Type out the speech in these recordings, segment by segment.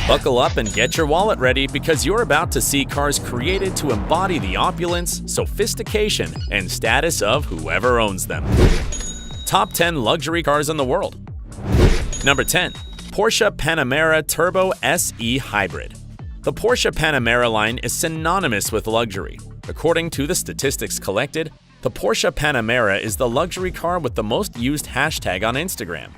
Buckle up and get your wallet ready because you're about to see cars created to embody the opulence, sophistication, and status of whoever owns them. Top 10 luxury cars in the world. Number 10. Porsche Panamera Turbo SE Hybrid. The Porsche Panamera line is synonymous with luxury. According to the statistics collected, the Porsche Panamera is the luxury car with the most used hashtag on Instagram,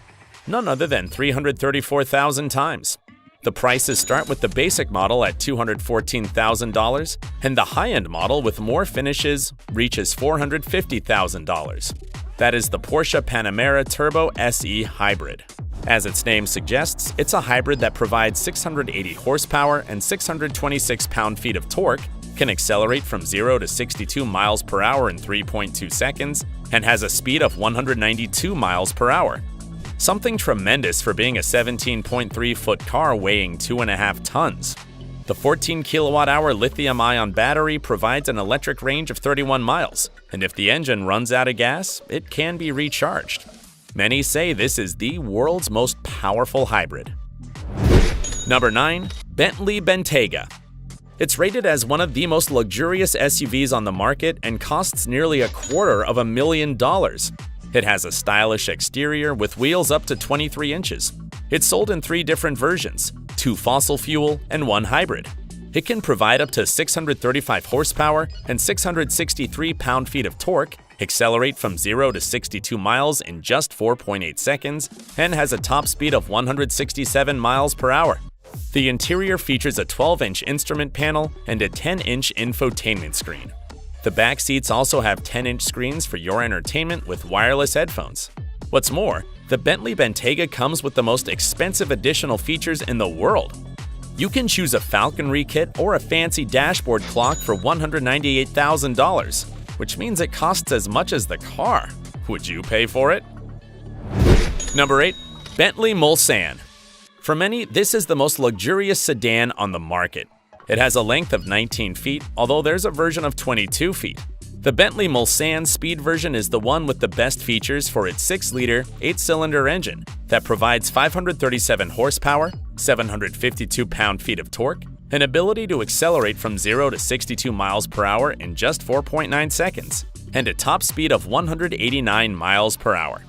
none other than 334,000 times. The prices start with the basic model at $214,000, and the high-end model with more finishes reaches $450,000. That is the Porsche Panamera Turbo SE Hybrid. As its name suggests, it's a hybrid that provides 680 horsepower and 626 pound-feet of torque, can accelerate from 0 to 62 miles per hour in 3.2 seconds, and has a speed of 192 miles per hour. Something tremendous for being a 17.3-foot car weighing 2.5 tons. The 14 kilowatt-hour lithium-ion battery provides an electric range of 31 miles, and if the engine runs out of gas, it can be recharged. Many say this is the world's most powerful hybrid. Number 9. Bentley Benta. It's rated as one of the most luxurious SUVs on the market and costs nearly $250,000. It has a stylish exterior with wheels up to 23 inches. It's sold in 3 different versions, 2 fossil fuel and 1 hybrid. It can provide up to 635 horsepower and 663 pound-feet of torque, accelerate from 0 to 62 miles in just 4.8 seconds, and has a top speed of 167 miles per hour. The interior features a 12-inch instrument panel and a 10-inch infotainment screen. The back seats also have 10-inch screens for your entertainment with wireless headphones. What's more, the Bentley Benta comes with the most expensive additional features in the world. You can choose a falconry kit or a fancy dashboard clock for $198,000, which means it costs as much as the car. Would you pay for it? Number 8. Bentley Mulan. For many, this is the most luxurious sedan on the market. It has a length of 19 feet, although there's a version of 22 feet. The Bentley Mulan Speed version is the one with the best features for its 6-liter, 8-cylinder engine that provides 537 horsepower, 752 pound-feet of torque, an ability to accelerate from 0 to 62 miles per hour in just 4.9 seconds, and a top speed of 189 miles per hour.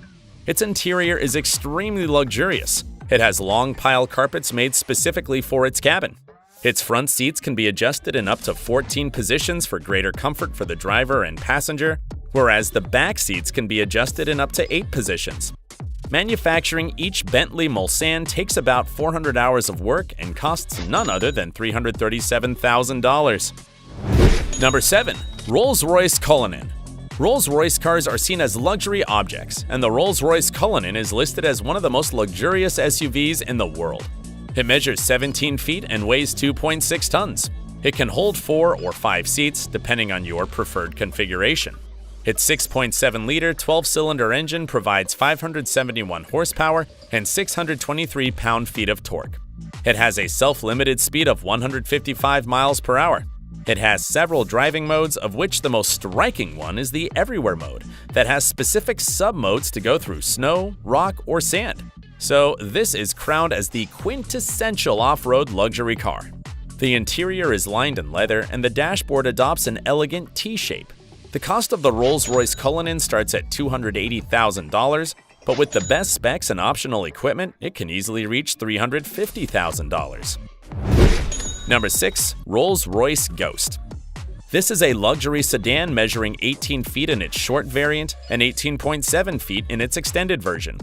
Its interior is extremely luxurious. It has long pile carpets made specifically for its cabin. Its front seats can be adjusted in up to 14 positions for greater comfort for the driver and passenger, whereas the back seats can be adjusted in up to 8 positions. Manufacturing each Bentley Mulan takes about 400 hours of work and costs none other than $337,000. Number 7. RollsRoyce Cullinan. Rolls-Royce cars are seen as luxury objects, and the Rolls-Royce Cullinan is listed as one of the most luxurious SUVs in the world. It measures 17 feet and weighs 2.6 tons. It can hold 4 or 5 seats, depending on your preferred configuration. Its 6.7-liter 12-cylinder engine provides 571 horsepower and 623 pound-feet of torque. It has a self-limited speed of 155 miles per hour. It has several driving modes, of which the most striking one is the Everywhere mode, that has specific sub-modes to go through snow, rock, or sand. So this is crowned as the quintessential off-road luxury car. The interior is lined in leather and the dashboard adopts an elegant T-shape. The cost of the Rolls-Royce Cullinan starts at $280,000, but with the best specs and optional equipment, it can easily reach $350,000. Number 6. RollsRoyce Ghost. This is a luxury sedan measuring 18 feet in its short variant and 18.7 feet in its extended version.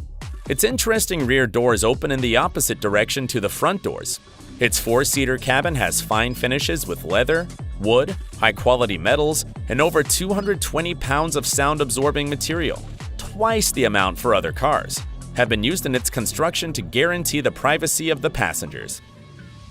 Its interesting rear doors open in the opposite direction to the front doors. Its 4-seater cabin has fine finishes with leather, wood, high-quality metals, and over 220 pounds of sound-absorbing material, twice the amount for other cars, have been used in its construction to guarantee the privacy of the passengers.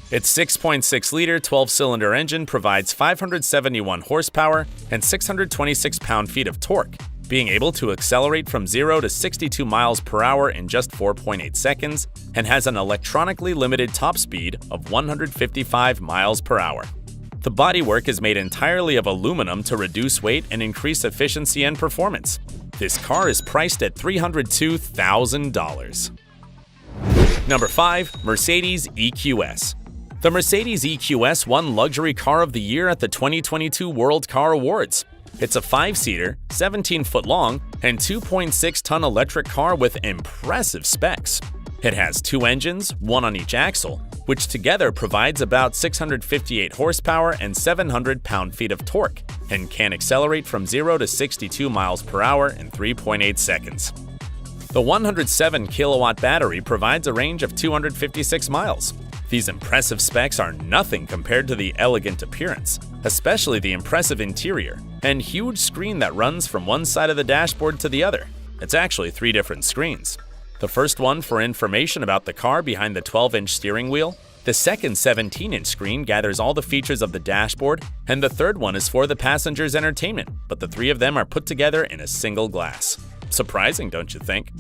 Its 6.6-liter 12-cylinder engine provides 571 horsepower and 626 pound-feet of torque, being able to accelerate from 0 to 62 miles per hour in just 4.8 seconds, and has an electronically limited top speed of 155 miles per hour. The bodywork is made entirely of aluminum to reduce weight and increase efficiency and performance. This car is priced at $302,000. Number 5. Mercedes EQS. The Mercedes EQS won Luxury Car of the Year at the 2022 World Car Awards. It's a 5-seater, 17-foot long, and 2.6-ton electric car with impressive specs. It has 2 engines, one on each axle, which together provides about 658 horsepower and 700 pound-feet of torque, and can accelerate from 0 to 62 miles per hour in 3.8 seconds. The 107-kilowatt battery provides a range of 256 miles. These impressive specs are nothing compared to the elegant appearance, especially the impressive interior and huge screen that runs from one side of the dashboard to the other. It's actually 3 different screens. The first one for information about the car behind the 12-inch steering wheel, the second 17-inch screen gathers all the features of the dashboard, and the third one is for the passenger's entertainment, but the 3 of them are put together in a single glass. Surprising, don't you think?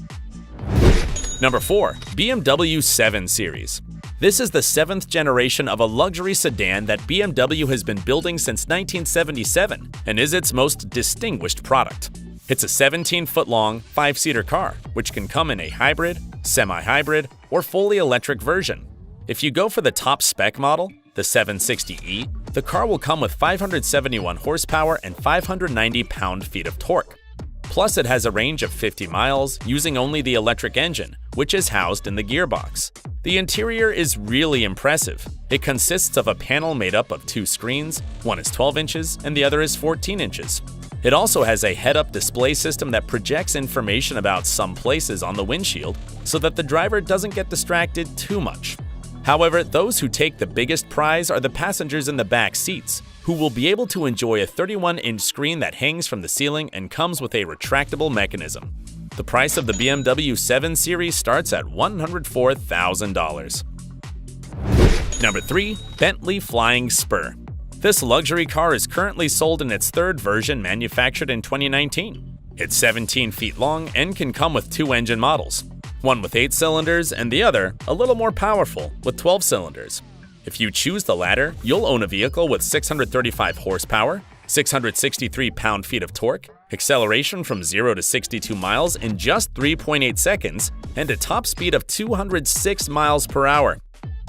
Number 4. BMW 7 Series. This is the 7th generation of a luxury sedan that BMW has been building since 1977 and is its most distinguished product. It's a 17-foot-long, 5-seater car, which can come in a hybrid, semi-hybrid, or fully electric version. If you go for the top spec model, the 760e, the car will come with 571 horsepower and 590 pound-feet of torque. Plus, it has a range of 50 miles using only the electric engine, which is housed in the gearbox. The interior is really impressive. It consists of a panel made up of 2 screens, one is 12 inches and the other is 14 inches. It also has a head-up display system that projects information about some places on the windshield so that the driver doesn't get distracted too much. However, those who take the biggest prize are the passengers in the back seats, who will be able to enjoy a 31-inch screen that hangs from the ceiling and comes with a retractable mechanism. The price of the BMW 7 Series starts at $104,000. Number 3. Bentley Flying Spur. This luxury car is currently sold in its 3rd version, manufactured in 2019. It's 17 feet long and can come with 2 engine models, one with 8 cylinders and the other a little more powerful with 12 cylinders. If you choose the latter, you'll own a vehicle with 635 horsepower, 663 pound-feet of torque, acceleration from 0 to 62 miles in just 3.8 seconds, and a top speed of 206 miles per hour.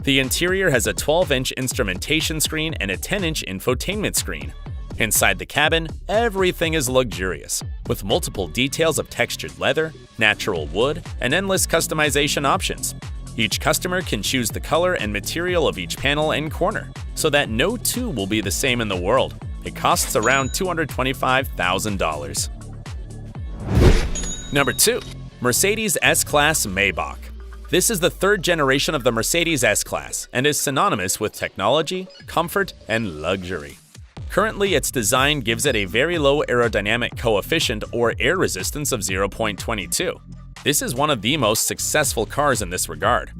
The interior has a 12-inch instrumentation screen and a 10-inch infotainment screen. Inside the cabin, everything is luxurious, with multiple details of textured leather, natural wood, and endless customization options. Each customer can choose the color and material of each panel and corner, so that no 2 will be the same in the world. It costs around $225,000. Number 2. Mercedes S-Class Maybach. This is the 3rd generation of the Mercedes S-Class and is synonymous with technology, comfort, and luxury. Currently, its design gives it a very low aerodynamic coefficient or air resistance of 0.22. This is one of the most successful cars in this regard.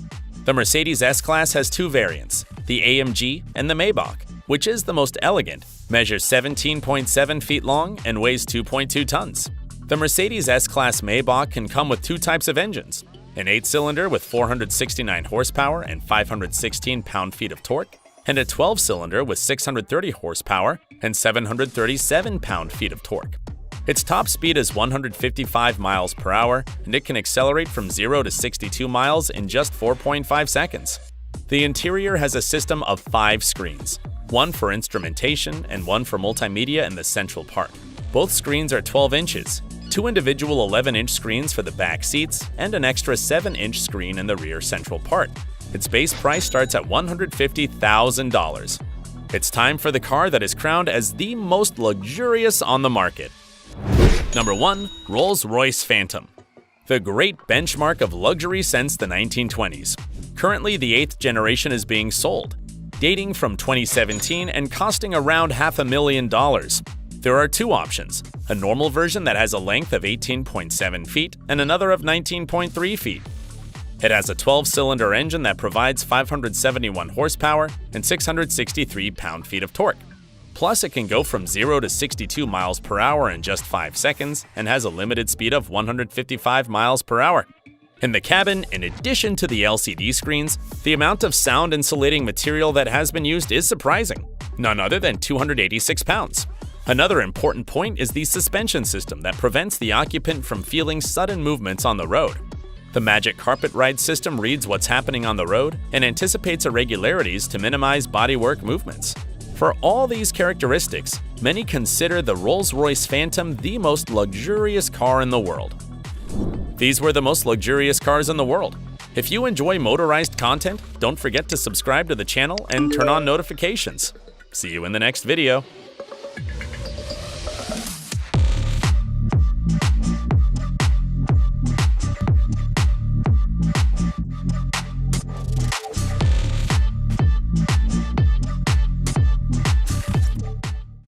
The Mercedes S-Class has 2 variants, the AMG and the Maybach, which is the most elegant, measures 17.7 feet long and weighs 2.2 tons. The Mercedes S-Class Maybach can come with 2 types of engines, an 8-cylinder with 469 horsepower and 516 pound-feet of torque, and a 12-cylinder with 630 horsepower and 737 pound-feet of torque. Its top speed is 155 miles per hour, and it can accelerate from 0 to 62 miles in just 4.5 seconds. The interior has a system of 5 screens, one for instrumentation and one for multimedia in the central part. Both screens are 12 inches, 2 individual 11-inch screens for the back seats, and an extra 7-inch screen in the rear central part. Its base price starts at $150,000. It's time for the car that is crowned as the most luxurious on the market. Number 1. RollsRoyce Phantom. The great benchmark of luxury since the 1920s. Currently, the 8th generation is being sold, dating from 2017 and costing around $500,000. There are 2 options, a normal version that has a length of 18.7 feet and another of 19.3 feet. It has a 12-cylinder engine that provides 571 horsepower and 663 pound-feet of torque. Plus, it can go from 0 to 62 miles per hour in just 5 seconds and has a limited speed of 155 miles per hour. In the cabin, in addition to the LCD screens, the amount of sound insulating material that has been used is surprising, none other than 286 pounds. Another important point is the suspension system that prevents the occupant from feeling sudden movements on the road. The Magic Carpet Ride system reads what's happening on the road and anticipates irregularities to minimize bodywork movements. For all these characteristics, many consider the RollsRoyce Phantom the most luxurious car in the world. These were the most luxurious cars in the world. If you enjoy motorized content, don't forget to subscribe to the channel and turn on notifications. See you in the next video.